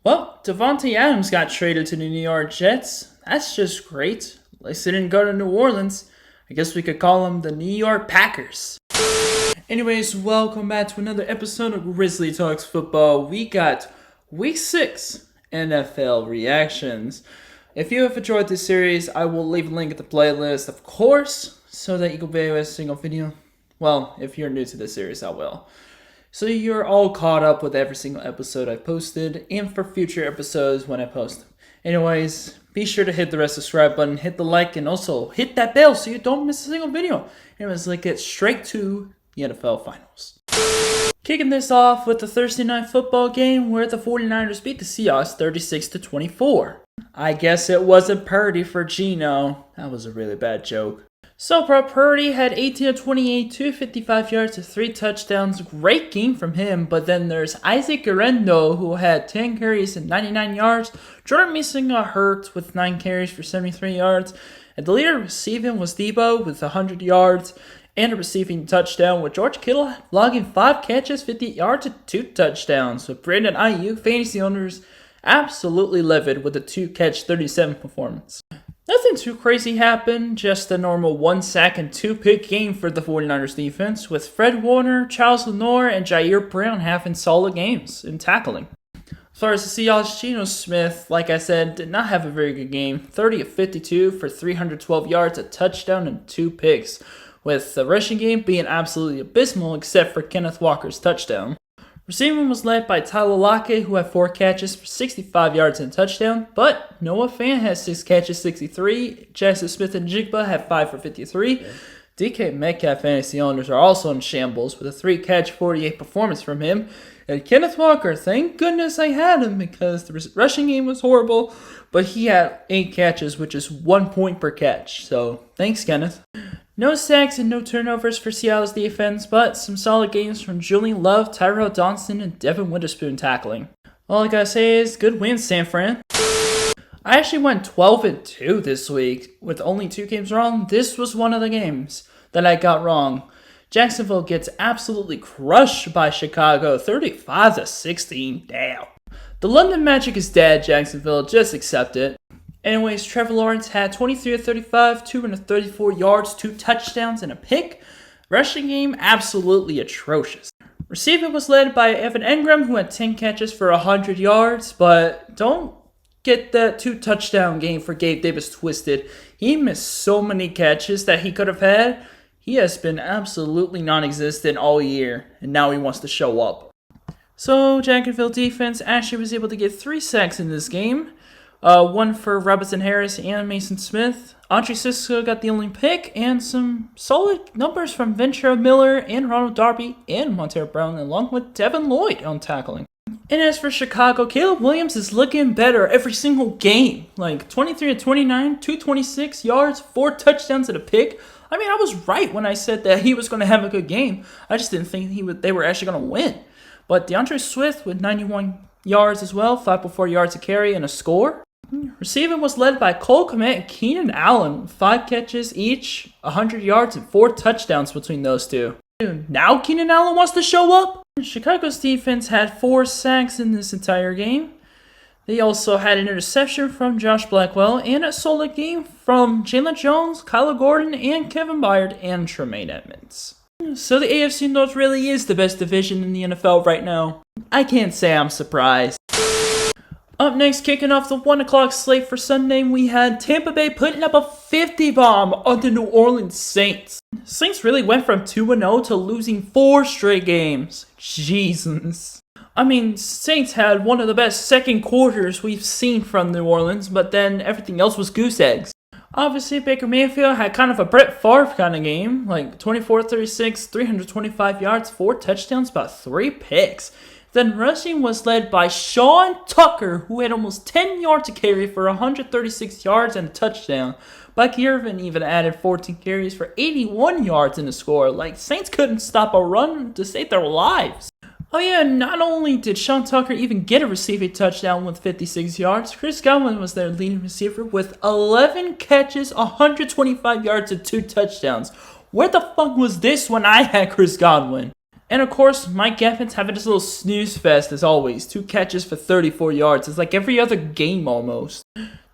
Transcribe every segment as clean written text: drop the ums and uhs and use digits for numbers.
Well, Devontae Adams got traded to the New York Jets. That's just great. At least he didn't go to New Orleans. I guess we could call them the New York Packers. Anyways, welcome back to another episode of Grizzly Talks Football. We got Week 6 NFL reactions. If you have enjoyed this series, I will leave a link at the playlist, of course, so that you can view a single video. Well, if you're new to this series, I will. So you're all caught up with every single episode I posted, and for future episodes when I post them. Anyways, be sure to hit the red subscribe button, hit the like, and also hit that bell so you don't miss a single video. Anyways, let's get straight to the NFL Finals. Kicking this off with the Thursday Night Football game where the 49ers beat the Seahawks 36-24. I guess it wasn't Purdy for Geno. That was a really bad joke. So Brock Purdy had 18 of 28, 255 yards and 3 touchdowns. Great game from him. But then there's Isaac Guerrero who had 10 carries and 99 yards. Jordan Mason got hurt with 9 carries for 73 yards. And the leader receiving was Debo with 100 yards and a receiving touchdown, with George Kittle logging 5 catches, 58 yards and 2 touchdowns. So Brandon Ayuk, fantasy owners, absolutely livid with a 2-catch 37 performance. Nothing too crazy happened, just a normal 1 sack and 2 pick game for the 49ers defense, with Fred Warner, Charles Lenoir, and Jair Brown having solid games in tackling. As far as the Seahawks, Geno Smith, like I said, did not have a very good game. 30 of 52 for 312 yards, a touchdown, and 2 picks, with the rushing game being absolutely abysmal except for Kenneth Walker's touchdown. Receiving was led by Tyler Lockett, who had 4 catches for 65 yards and a touchdown, but Noah Fant had 6 catches, 63. Jackson Smith and Jigba had 5 for 53. DK Metcalf fantasy owners are also in shambles with a 3-catch, 48 performance from him. And Kenneth Walker, thank goodness I had him because the rushing game was horrible, but he had 8 catches, which is 1 point per catch. So thanks, Kenneth. No sacks and no turnovers for Seattle's defense, but some solid games from Julian Love, Tyrell Johnson, and Devin Witherspoon tackling. All I gotta say is, good win, San Fran. I actually went 12-2 this week with only 2 games wrong. This was one of the games that I got wrong. Jacksonville gets absolutely crushed by Chicago, 35-16. Damn. The London Magic is dead, Jacksonville. Just accept it. Anyways, Trevor Lawrence had 23 of 35, 234 yards, 2 touchdowns, and a pick. Rushing game, absolutely atrocious. Receiving was led by Evan Engram, who had 10 catches for 100 yards, but don't get that 2 touchdown game for Gabe Davis twisted. He missed so many catches that he could have had. He has been absolutely non-existent all year, and now he wants to show up. So, Jacksonville defense actually was able to get 3 sacks in this game. 1 for Robinson Harris and Mason Smith. Andre Cisco got the only pick, and some solid numbers from Ventura Miller and Ronald Darby and Montero Brown, along with Devin Lloyd on tackling. And as for Chicago, Caleb Williams is looking better every single game. Like 23 of 29, 226 yards, 4 touchdowns and a pick. I mean, I was right when I said that he was going to have a good game. I just didn't think they were actually going to win. But DeAndre Swift with 91 yards as well, 5.4 yards a carry and a score. Receiving was led by Cole Kmet and Keenan Allen, 5 catches each, 100 yards, and 4 touchdowns between those two. Now Keenan Allen wants to show up? Chicago's defense had 4 sacks in this entire game. They also had an interception from Josh Blackwell and a solid game from Jalen Jones, Kyler Gordon, and Kevin Byard and Tremaine Edmonds. So the AFC North really is the best division in the NFL right now. I can't say I'm surprised. Up next, kicking off the 1 o'clock slate for Sunday, we had Tampa Bay putting up a 50 bomb on the New Orleans Saints. Saints really went from 2-0 to losing 4 straight games. Jesus. I mean, Saints had one of the best second quarters we've seen from New Orleans, but then everything else was goose eggs. Obviously, Baker Mayfield had kind of a Brett Favre kind of game, like 24-36, 325 yards, 4 touchdowns, about 3 picks. Then rushing was led by Sean Tucker, who had almost 10 yards to carry for 136 yards and a touchdown. Bucky Irvin even added 14 carries for 81 yards in the score. Like, Saints couldn't stop a run to save their lives. Oh yeah, not only did Sean Tucker even get a receiving touchdown with 56 yards, Chris Godwin was their leading receiver with 11 catches, 125 yards, and 2 touchdowns. Where the fuck was this when I had Chris Godwin? And of course, Mike Evans having this little snooze fest as always. 2 catches for 34 yards. It's like every other game almost.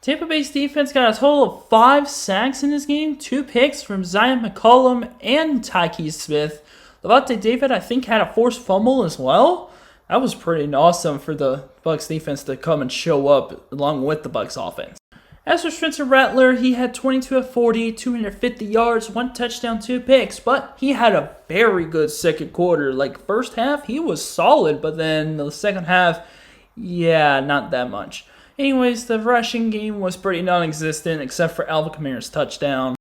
Tampa Bay's defense got a total of 5 sacks in this game, 2 picks from Zion McCollum and Tyke Smith. Levante David, I think, had a forced fumble as well. That was pretty awesome for the Bucs defense to come and show up along with the Bucs offense. As for Spencer Rattler, he had 22 of 40, 250 yards, 1 touchdown, 2 picks, but he had a very good second quarter. Like, first half, he was solid, but then the second half, yeah, not that much. Anyways, the rushing game was pretty non-existent except for Alvin Kamara's touchdown.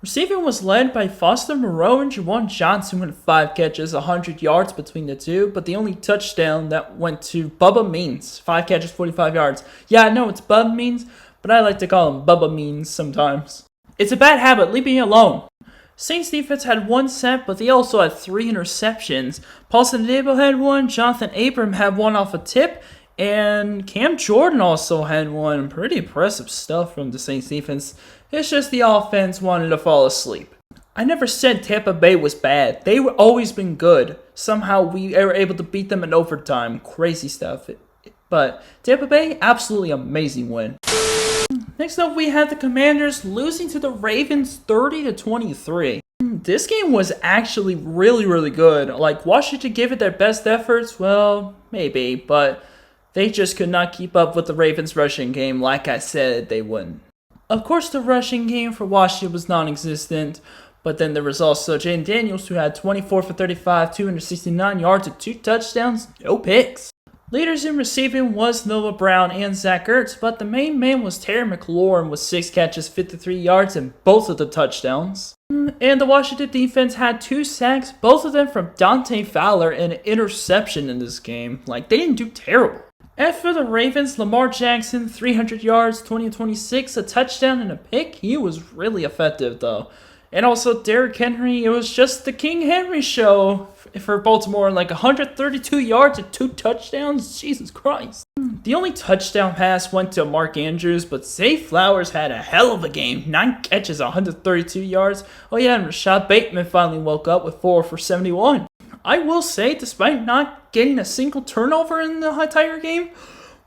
Receiving was led by Foster Moreau and Juwan Johnson with 5 catches, 100 yards between the two, but the only touchdown that went to Bubba Means. 5 catches, 45 yards. Yeah, I know it's Bubba Means, but I like to call him Bubba Means sometimes. It's a bad habit, leave me alone. Saints defense had 1 sack, but they also had 3 interceptions. Paulson Adebo had 1, Jonathan Abram had 1 off a tip, and Cam Jordan also had 1. Pretty impressive stuff from the Saints defense. It's just the offense wanted to fall asleep. I never said Tampa Bay was bad. They were always been good. Somehow we were able to beat them in overtime. Crazy stuff. But Tampa Bay, absolutely amazing win. Next up, we had the Commanders losing to the Ravens 30-23. This game was actually really, really good. Like, Washington gave it their best efforts. Well, maybe, but they just could not keep up with the Ravens' rushing game like I said they wouldn't. Of course, the rushing game for Washington was non-existent, but then there was also Jaden Daniels, who had 24 for 35, 269 yards and 2 touchdowns, no picks. Leaders in receiving was Noah Brown and Zach Ertz, but the main man was Terry McLaurin with 6 catches, 53 yards, and both of the touchdowns. And the Washington defense had 2 sacks, both of them from Dante Fowler, and an interception in this game. Like, they didn't do terrible. As for the Ravens, Lamar Jackson, 300 yards, 20-26, a touchdown and a pick. He was really effective, though. And also Derrick Henry, it was just the King Henry show for Baltimore. Like 132 yards and 2 touchdowns. Jesus Christ. The only touchdown pass went to Mark Andrews, but Zay Flowers had a hell of a game. 9 catches, 132 yards. Oh yeah, and Rashad Bateman finally woke up with 4 for 71. I will say, despite not getting a single turnover in the entire game,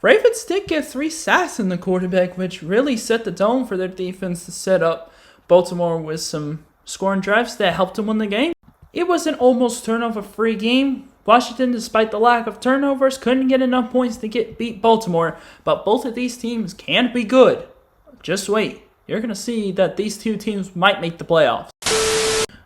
Ravens did get 3 sacks in the quarterback, which really set the tone for their defense to set up Baltimore with some scoring drives that helped them win the game. It was an almost turnover-free game. Washington, despite the lack of turnovers, couldn't get enough points to beat Baltimore, but both of these teams can be good. Just wait. You're going to see that these 2 teams might make the playoffs.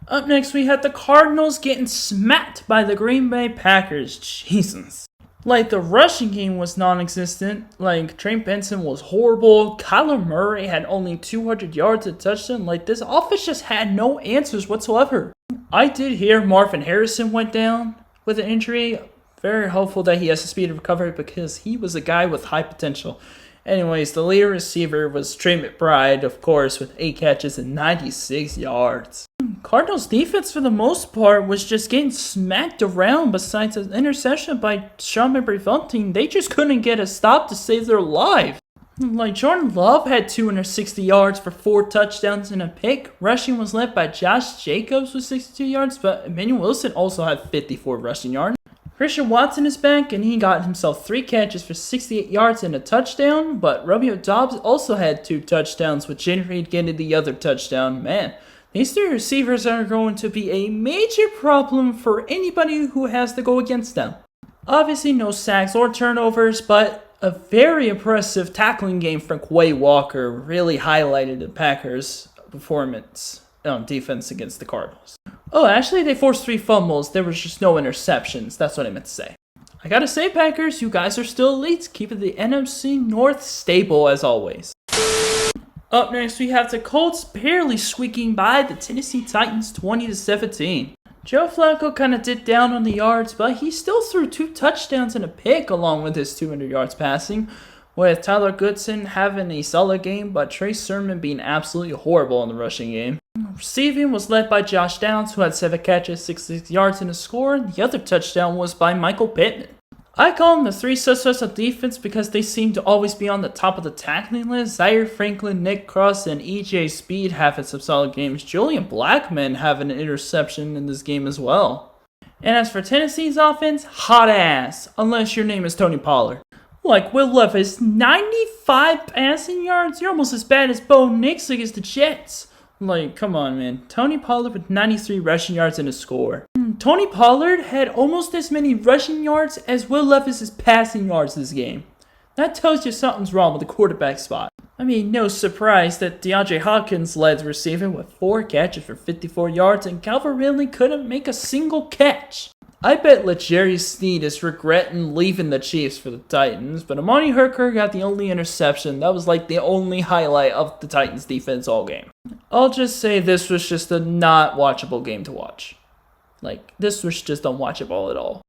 Up next, we had the Cardinals getting smacked by the Green Bay Packers. Jesus. Like, the rushing game was non-existent. Like, Trent Benson was horrible. Kyler Murray had only 200 yards and touchdown. Like, this offense just had no answers whatsoever. I did hear Marvin Harrison went down with an injury. Very hopeful that he has a speedy recovery because he was a guy with high potential. Anyways, the leader receiver was Trey McBride, of course, with 8 catches and 96 yards. Cardinals defense, for the most part, was just getting smacked around. Besides an interception by Sean Bunting, they just couldn't get a stop to save their life. Like, Jordan Love had 260 yards for 4 touchdowns and a pick. Rushing was led by Josh Jacobs with 62 yards, but Emmanuel Wilson also had 54 rushing yards. Christian Watson is back, and he got himself 3 catches for 68 yards and a touchdown, but Romeo Doubs also had 2 touchdowns, with Jaden Reed getting the other touchdown. Man, these 3 receivers are going to be a major problem for anybody who has to go against them. Obviously, no sacks or turnovers, but a very impressive tackling game from Quay Walker really highlighted the Packers' performance on defense against the Cardinals. Oh, actually, they forced 3 fumbles. There was just no interceptions. That's what I meant to say. I gotta say, Packers, you guys are still elite, keeping the NFC North stable as always. Up next, we have the Colts barely squeaking by the Tennessee Titans 20-17. Joe Flacco kind of did down on the yards, but he still threw 2 touchdowns and a pick along with his 200 yards passing, with Tyler Goodson having a solid game, but Trey Sermon being absolutely horrible in the rushing game. Receiving was led by Josh Downs, who had 7 catches, 66 yards and a score, and the other touchdown was by Michael Pittman. I call them the 3 suspects of defense because they seem to always be on the top of the tackling list. Zaire Franklin, Nick Cross, and EJ Speed having some solid games. Julian Blackmon having an interception in this game as well. And as for Tennessee's offense, hot ass, unless your name is Tony Pollard. Like Will Levis, 95 passing yards? You're almost as bad as Bo Nix against the Jets. Like, come on, man. Tony Pollard with 93 rushing yards and a score. Tony Pollard had almost as many rushing yards as Will Levis's passing yards this game. That tells you something's wrong with the quarterback spot. I mean, no surprise that DeAndre Hopkins led the receiving with 4 catches for 54 yards and Calvin Ridley couldn't make a single catch. I bet L'Jarius Sneed is regretting leaving the Chiefs for the Titans, but Amani Hooker got the only interception. That was like the only highlight of the Titans defense all game. I'll just say this was just a not watchable game to watch. Like, this was just unwatchable at all.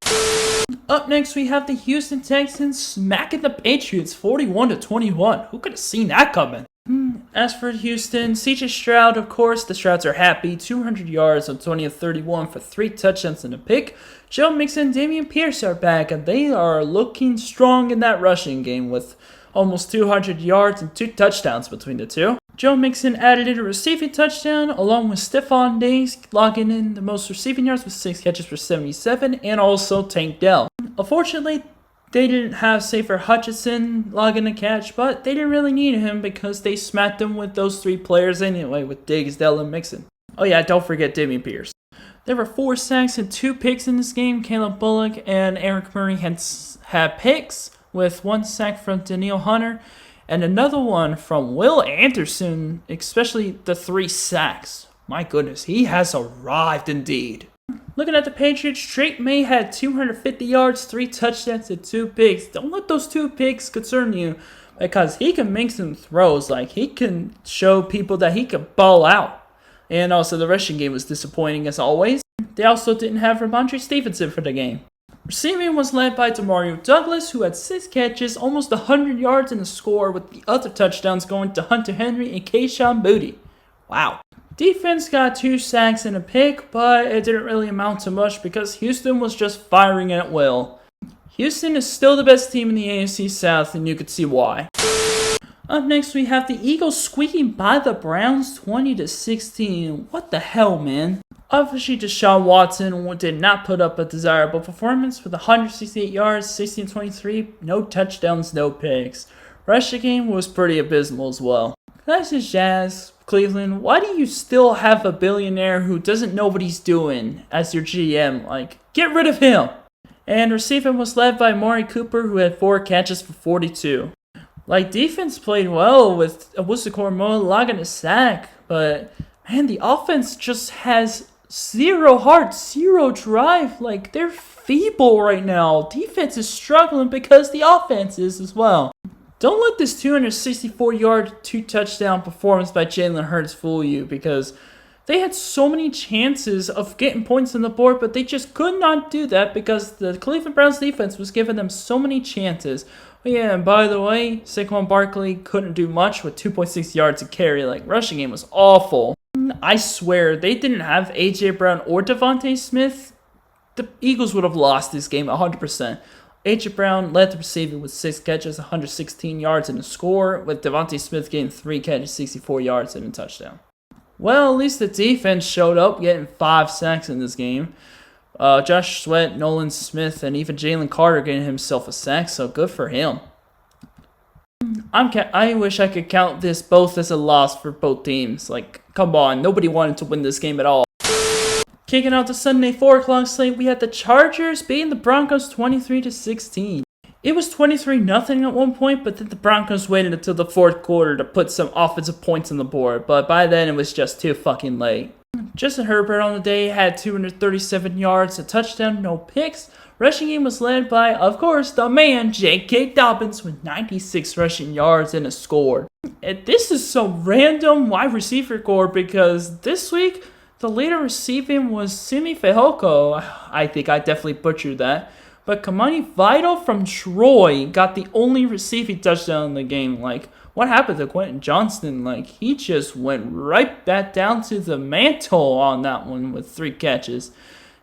Up next, we have the Houston Texans smacking the Patriots 41-21. Who could have seen that coming? As for Houston, CJ Stroud, of course, the Strouds are happy. 200 yards on 20 of 31 for 3 touchdowns and a pick. Joe Mixon and Dameon Pierce are back, and they are looking strong in that rushing game with almost 200 yards and 2 touchdowns between the two. Joe Mixon added in a receiving touchdown, along with Stephon Diggs logging in the most receiving yards with 6 catches for 77, and also Tank Dell. Unfortunately, they didn't have Safer Hutchinson logging a catch, but they didn't really need him because they smacked him with those 3 players anyway, with Diggs, Dell, and Mixon. Oh yeah, don't forget Dameon Pierce. There were 4 sacks and 2 picks in this game. Caleb Bullock and Eric Murray had picks, with 1 sack from Danielle Hunter, and another one from Will Anderson, especially the 3 sacks. My goodness, he has arrived indeed. Looking at the Patriots, Drake May had 250 yards, 3 touchdowns, and 2 picks. Don't let those 2 picks concern you, because he can make some throws. Like, he can show people that he can ball out. And also, the rushing game was disappointing as always. They also didn't have Ramondre Stevenson for the game. Receiving was led by Demario Douglas, who had 6 catches, almost 100 yards and a score, with the other touchdowns going to Hunter Henry and Kayshon Boutte. Wow. Defense got 2 sacks and a pick, but it didn't really amount to much because Houston was just firing at will. Houston is still the best team in the AFC South, and you could see why. Up next, we have the Eagles squeaking by the Browns 20-16. What the hell, man? Obviously, Deshaun Watson did not put up a desirable performance with 168 yards, 16-23, no touchdowns, no picks. Rushing game was pretty abysmal as well. That's just Jazz. Cleveland, why do you still have a billionaire who doesn't know what he's doing as your GM? Like, get rid of him. And receiving was led by Amari Cooper, who had 4 catches for 42. Like, defense played well with Owusu-Koramoah logging a sack, but man, the offense just has 0 heart, 0 drive. Like, they're feeble right now. Defense is struggling because the offense is as well. Don't let this 264-yard, 2-touchdown performance by Jalen Hurts fool you, because they had so many chances of getting points on the board, but they just could not do that because the Cleveland Browns defense was giving them so many chances. Oh yeah, and by the way, Saquon Barkley couldn't do much with 2.6 yards a carry. Like, rushing game was awful. I swear, they didn't have A.J. Brown or Devontae Smith, the Eagles would have lost this game 100%. A.J. Brown led the receiving with 6 catches, 116 yards and a score, with Devontae Smith getting 3 catches, 64 yards and a touchdown. Well, at least the defense showed up, getting 5 sacks in this game. Josh Sweat, Nolan Smith, and even Jalen Carter getting himself a sack, so good for him. I wish I could count this both as a loss for both teams. Like, come on, nobody wanted to win this game at all. Kicking out the Sunday 4 o'clock slate, we had the Chargers beating the Broncos 23-16. It was 23-0 at one point, but then the Broncos waited until the 4th quarter to put some offensive points on the board, but by then it was just too fucking late. Justin Herbert on the day had 237 yards, a touchdown, no picks. Rushing game was led by, of course, the man, J.K. Dobbins, with 96 rushing yards and a score. And this is some random wide receiver core because this week, the leader receiving was Simi Fehoko. I think I definitely butchered that. But Kamani Vital from Troy got the only receiving touchdown in the game. Like, what happened to Quentin Johnston? Like, he just went right back down to the mantle on that one with 3 catches.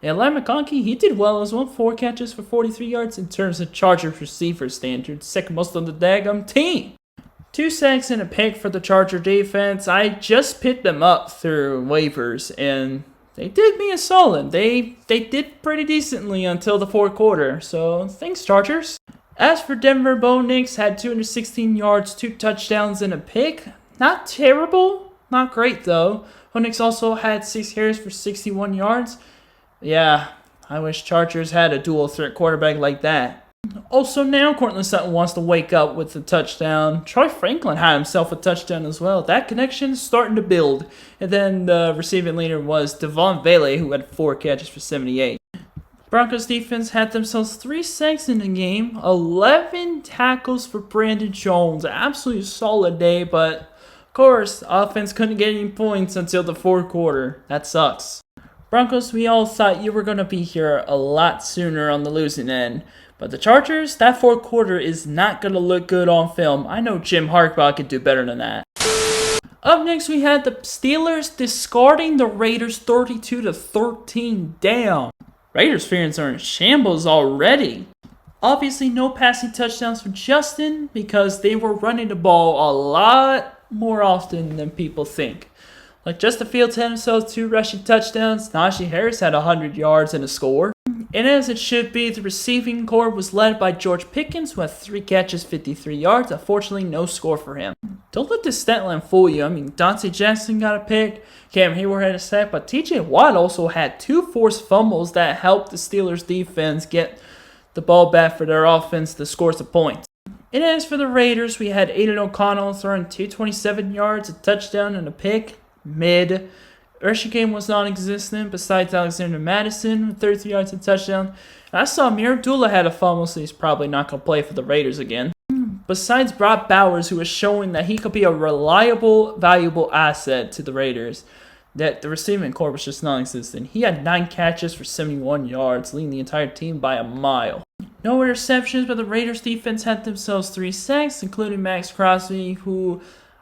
And Eli McConkey, he did well as well. 4 catches for 43 yards in terms of Chargers receiver standards. Second most on the daggum team. 2 sacks and a pick for the Charger defense. I just picked them up through waivers, and they did me a solid. They did pretty decently until the fourth quarter. So thanks, Chargers. As for Denver, Bo Nix had 216 yards, 2 touchdowns, and a pick. Not terrible, not great though. Bo Nix also had 6 carries for 61 yards. Yeah, I wish Chargers had a dual threat quarterback like that. Also now, Courtland Sutton wants to wake up with a touchdown. Troy Franklin had himself a touchdown as well. That connection is starting to build. And then the receiving leader was Devon Vele, who had 4 catches for 78. Broncos defense had themselves 3 sacks in the game. 11 tackles for Brandon Jones. Absolutely solid day, but of course, offense couldn't get any points until the fourth quarter. That sucks. Broncos, we all thought you were going to be here a lot sooner on the losing end. But the Chargers, that fourth quarter is not going to look good on film. I know Jim Harbaugh could do better than that. Up next, we had the Steelers discarding the Raiders 32-13. Damn. Raiders fans are in shambles already. Obviously, no passing touchdowns for Justin because they were running the ball a lot more often than people think. Like Justin Fields had himself 2 rushing touchdowns. Najee Harris had 100 yards and a score. And as it should be, the receiving corps was led by George Pickens, who had 3 catches, 53 yards. Unfortunately, no score for him. Don't let this stat line fool you. I mean, Dante Jackson got a pick, Cam Hayward had a sack, but TJ Watt also had 2 forced fumbles that helped the Steelers defense get the ball back for their offense to score some points. And as for the Raiders, we had Aiden O'Connell throwing 227 yards, a touchdown, and a pick. Mid. Rushing game was non-existent besides Alexander Madison with 33 yards and touchdown. And I saw Amir Abdullah had a fumble, so he's probably not going to play for the Raiders again. Besides Brock Bowers, who is showing that he could be a reliable, valuable asset to the Raiders, that the receiving corps was just non-existent. He had 9 catches for 71 yards, leading the entire team by a mile. No interceptions, but the Raiders defense had themselves 3 sacks, including Max Crosby, who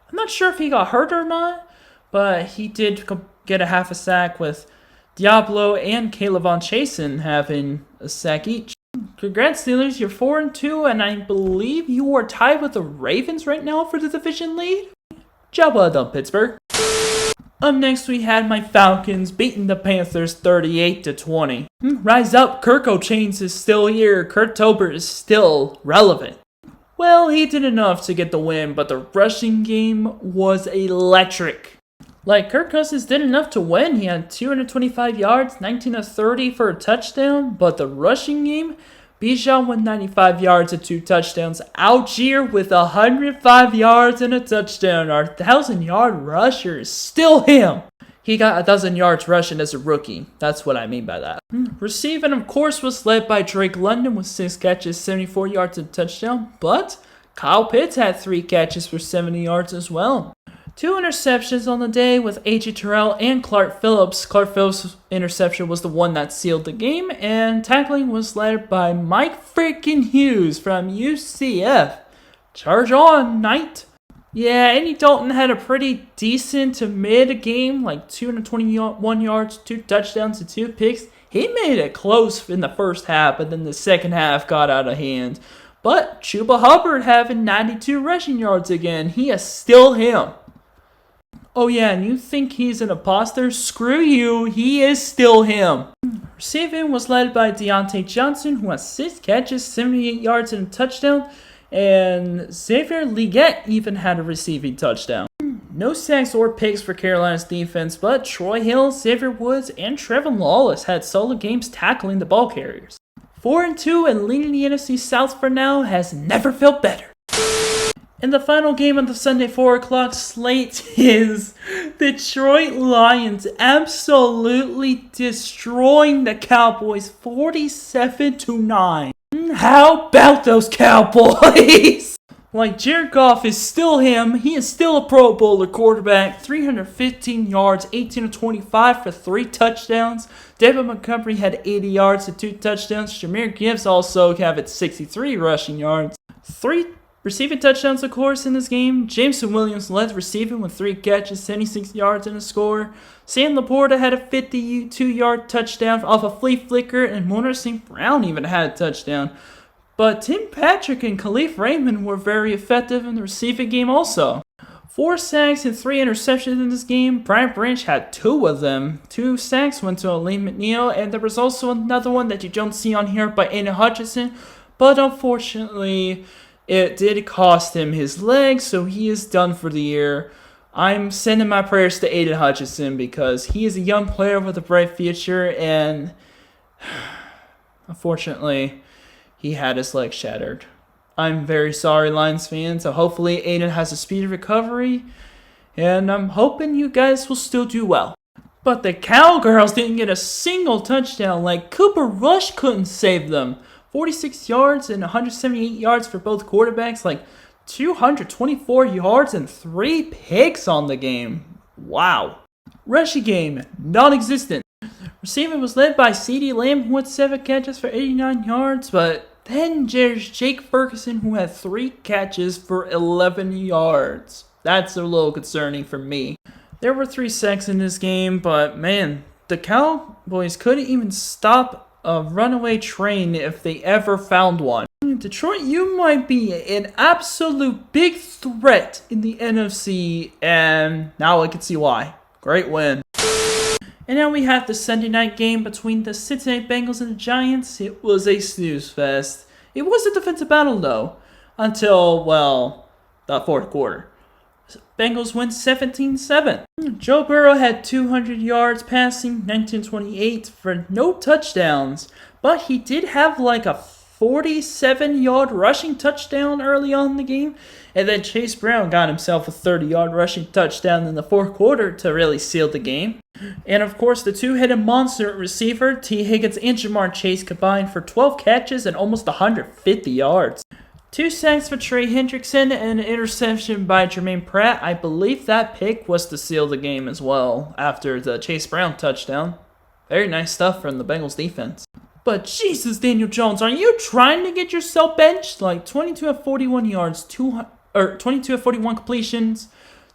I'm not sure if he got hurt or not, but he did get a half a sack with Diablo and Caleb Von Chasen having a sack each. Congrats, Steelers. You're 4-2, and I believe you are tied with the Ravens right now for the division lead. Job well done, Pittsburgh. Up next, we had my Falcons beating the Panthers 38-20. Rise up, Kirk O'Chains is still here. Kurt Tolbert is still relevant. Well, he did enough to get the win, but the rushing game was electric. Like, Kirk Cousins did enough to win. He had 225 yards, 19 of 30 for a touchdown. But the rushing game, Bijan with 95 yards and 2 touchdowns. Algier with 105 yards and a touchdown. Our 1,000-yard rusher is still him. He got 1,000 yards rushing as a rookie. That's what I mean by that. Receiving, of course, was led by Drake London with 6 catches, 74 yards and a touchdown. But Kyle Pitts had 3 catches for 70 yards as well. 2 interceptions on the day with A.J. Terrell and Clark Phillips. Clark Phillips' interception was the one that sealed the game, and tackling was led by Mike freaking Hughes from UCF. Charge on, Knight! Yeah, Andy Dalton had a pretty decent to mid game, like 221 yards, 2 touchdowns, and 2 picks. He made it close in the first half, but then the second half got out of hand. But Chuba Hubbard having 92 rushing yards again. He is still him. Oh yeah, and you think he's an imposter? Screw you, he is still him. Receiving was led by Deontay Johnson, who has 6 catches, 78 yards, and a touchdown. And Xavier Legette even had a receiving touchdown. No sacks or picks for Carolina's defense, but Troy Hill, Xavier Woods, and Trevor Lawless had solid games tackling the ball carriers. 4-2 and leading the NFC South for now has never felt better. And the final game of the Sunday 4 o'clock slate is Detroit Lions absolutely destroying the Cowboys 47-9. How about those Cowboys? Like, Jared Goff is still him. He is still a Pro Bowler quarterback. 315 yards, 18 of 25 for 3 touchdowns. David Montgomery had 80 yards and 2 touchdowns. Jahmyr Gibbs also had 63 rushing yards. 3 receiving touchdowns, of course, in this game. Jameson Williams led receiving with 3 catches, 76 yards, and a score. Sam Laporta had a 52-yard touchdown off a flea flicker, and Moner St. Brown even had a touchdown. But Tim Patrick and Khalif Raymond were very effective in the receiving game also. 4 sacks and 3 interceptions in this game. Brian Branch had 2 of them. 2 sacks went to Elaine McNeil, and there was also another one that you don't see on here by Aiden Hutchinson, but unfortunately, it did cost him his leg, so he is done for the year. I'm sending my prayers to Aiden Hutchinson because he is a young player with a bright future, and unfortunately, he had his leg shattered. I'm very sorry, Lions fans. So hopefully Aiden has a speedy recovery, and I'm hoping you guys will still do well. But the Cowgirls didn't get a single touchdown. Like, Cooper Rush couldn't save them. 46 yards and 178 yards for both quarterbacks. Like, 224 yards and 3 picks on the game. Wow. Rushing game, non-existent. Receiving was led by CeeDee Lamb, who had 7 catches for 89 yards, but then there's Jake Ferguson, who had 3 catches for 11 yards. That's a little concerning for me. There were 3 sacks in this game, but man, the Cowboys couldn't even stop a runaway train if they ever found one. Detroit, you might be an absolute big threat in the NFC, and now I can see why. Great win. And now we have the Sunday night game between the Cincinnati Bengals and the Giants. It was a snooze fest. It was a defensive battle though, until, well, the fourth quarter. Bengals win 17-7. Joe Burrow had 200 yards passing, 1928 for no touchdowns, but he did have like a 47-yard rushing touchdown early on in the game, and then Chase Brown got himself a 30-yard rushing touchdown in the fourth quarter to really seal the game. And of course, the two-headed monster receiver, T. Higgins and Jamar Chase, combined for 12 catches and almost 150 yards. 2 sacks for Trey Hendrickson and an interception by Jermaine Pratt. I believe that pick was to seal the game as well after the Chase Brown touchdown. Very nice stuff from the Bengals defense. But Jesus, Daniel Jones, are you trying to get yourself benched? Like 22 of 41 yards, 22 of 41 completions,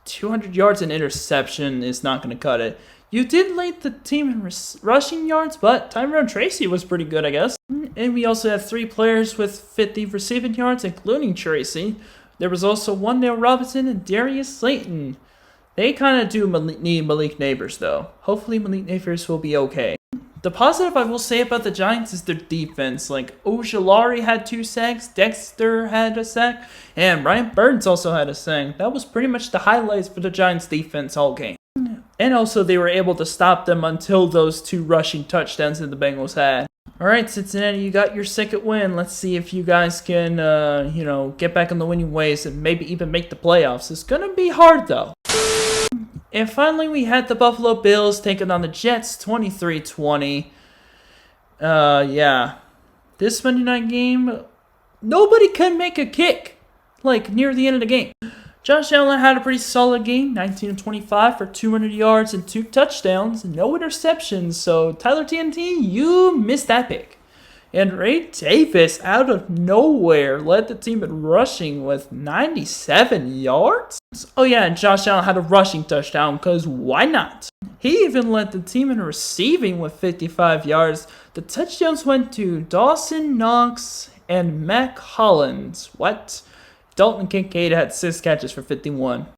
200 yards and interception is not going to cut it. You did lead the team in rushing yards, but Tyrone Tracy was pretty good, I guess. And we also have 3 players with 50 receiving yards, including Tracy. There was also Wan'Dale Robinson and Darius Slayton. They kind of do need Malik Nabers, though. Hopefully Malik Nabers will be okay. The positive I will say about the Giants is their defense. Like, Ojulari had 2 sacks, Dexter had a sack, and Ryan Burns also had a sack. That was pretty much the highlights for the Giants defense all game. And also, they were able to stop them until those 2 rushing touchdowns that the Bengals had. Alright, Cincinnati, you got your second win. Let's see if you guys can, get back on the winning ways and maybe even make the playoffs. It's going to be hard, though. And finally, we had the Buffalo Bills taking on the Jets, 23-20. Yeah. This Monday night game, nobody can make a kick, like, near the end of the game. Josh Allen had a pretty solid game, 19-25 for 200 yards and 2 touchdowns, no interceptions. So, Tyler TNT, you missed that pick. And Ray Davis, out of nowhere, led the team in rushing with 97 yards. Oh yeah, and Josh Allen had a rushing touchdown, because why not? He even led the team in receiving with 55 yards. The touchdowns went to Dawson Knox and Mac Hollins. What? Dalton Kincaid had 6 catches for 51.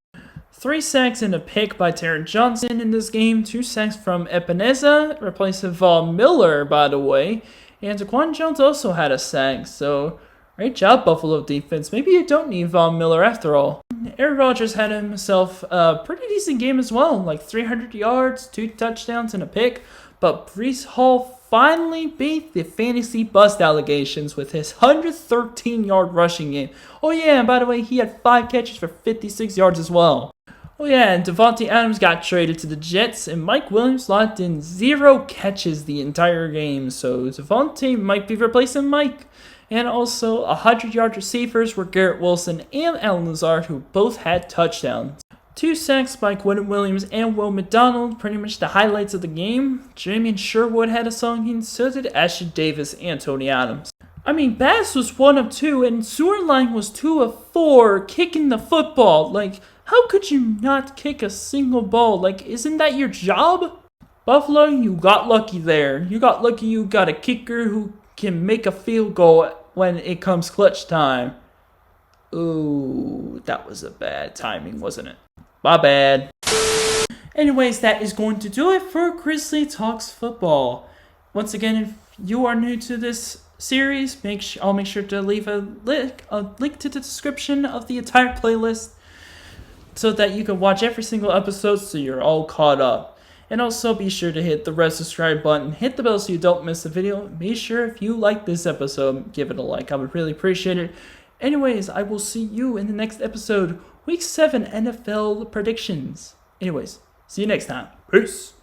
3 sacks and a pick by Taron Johnson in this game. 2 sacks from Epineza, replacing Von Miller, by the way. And Daquan Jones also had a sack, so great job, Buffalo defense. Maybe you don't need Von Miller after all. Aaron Rodgers had himself a pretty decent game as well, like 300 yards, 2 touchdowns, and a pick. But Breece Hall finally beat the fantasy bust allegations with his 113-yard rushing game. Oh yeah, and by the way, he had 5 catches for 56 yards as well. Oh yeah, and Devontae Adams got traded to the Jets, and Mike Williams locked in 0 catches the entire game, so Devontae might be replacing Mike. And also, 100-yard receivers were Garrett Wilson and Allen Lazard, who both had touchdowns. 2 sacks by Quentin Williams and Will McDonald, pretty much the highlights of the game. Jamie Sherwood had a song, and so did Ashley Davis and Tony Adams. I mean, Bass was 1 of 2, and Zierlein was 2 of 4, kicking the football. Like, how could you not kick a single ball? Like, isn't that your job? Buffalo, you got lucky there. You got lucky you got a kicker who can make a field goal when it comes clutch time. Ooh, that was a bad timing, wasn't it? My bad. Anyways, that is going to do it for Grizzly Talks Football. Once again, if you are new to this series, I'll make sure to leave a link to the description of the entire playlist so that you can watch every single episode so you're all caught up. And also be sure to hit the red subscribe button, hit the bell so you don't miss a video. Be sure if you like this episode, give it a like. I would really appreciate it. Anyways, I will see you in the next episode, Week 7 NFL predictions. Anyways, see you next time. Peace.